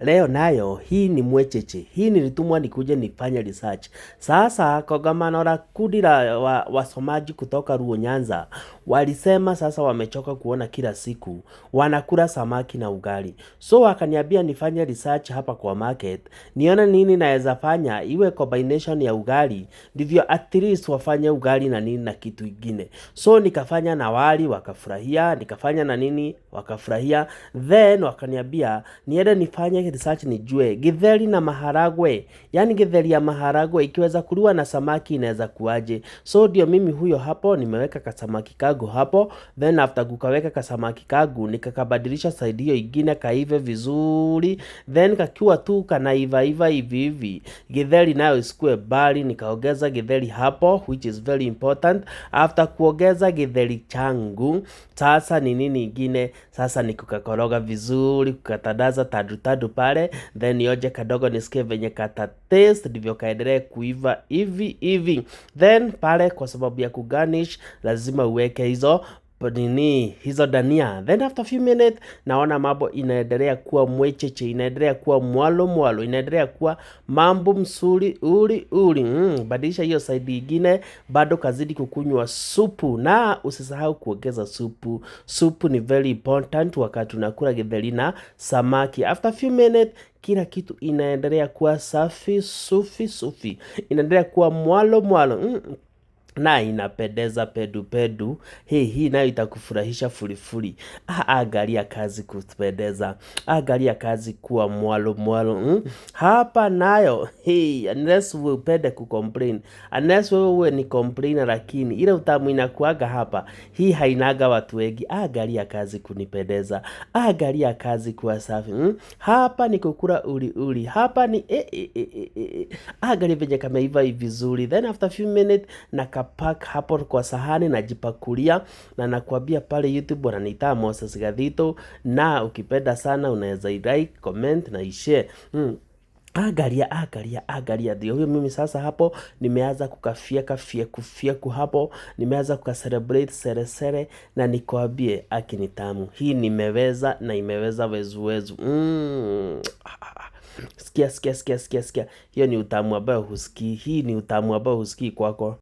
leo nayo hii ni mwecheche. Hii nilitumwa nikuje nifanye research. Sasa kongamano la kundi la wasomaji kutoka Luo Nyanza walisema sasa wamechoka kuona kila siku wanakula samaki na ugali. So wakaniambia nifanye research hapa kwa market, nione nini naweza fanya iwe combination ya ugali, ndivyo at least wafanye ugali na nini na kitu ingine. So nikafanya na wali wakafurahia, nikafanya na nini wakafurahia, then wakaniambia niende nifanye research nijue githeri na maharagwe, yani githeri ya maharagwe ikiweza kuliwa na samaki inaweza kuaje. So ndio mimi huyo hapo nimeweka kasamaki kagu hapo, then after kukaweka kasamaki kagu nikakabadilisha side hiyo ingine kaive vizuri, then kakiwa tu kanaiva hivi githeri nayo isikue bali, nikaongeza githeri hapo which is very important. After kuongeza githeri changu sasa ni nini ingine, sasa ni kukakoroga vizuri, kukatadaza tadu pale, then nionje kadogo nisikie venye kata taste, ndivyo kaendelee kuiva hivi. Then pale kwa sababu ya kugarnish lazima uweke hizo dania. Then after few minutes naona mambo inaendelea kuwa mwecheche, inaendelea kuwa mwalo, inaendelea kuwa mambo msuri uli. Badilisha hiyo side ingine, bado kazidi kukunywa supu, na usisahau kuongeza supu. Supu ni very important wakati unakula githeri na samaki. After few minutes kila kitu inaendelea kuwa safi, sufi. Inaendelea kuwa mwalo. Na inapendeza pedu. Hii nayo itakufurahisha furi. Angalia kazi kupendeza. Angalia kazi kuwa mwalo. Hapa nayo, unless wewe upende kucomplain. Unless wewe ni complainer, lakini ile utamu inakuaga hapa. Hii hainaga watu wengi. Angalia kazi kunipendeza. Angalia kazi kuwa safi. Hapa ni kukula uli. Hapa ni angalia venye kameiva vizuri. Then after few minutes pack hapo kwa sahani najipakulia, na nakwambia pale YouTube wananiita Moses Gathito, na ukipenda sana unaweza like, comment na share. Angalia ndio huyo mimi sasa hapo nimeanza kufyeku hapo, nimeanza kukacelebrate sere, na nikwambie ni tamu. Hii nimeweza na imeweza wezu. Sikia. Hiyo ni utamu ambao husikii. Hii ni utamu ambao husikii kwako.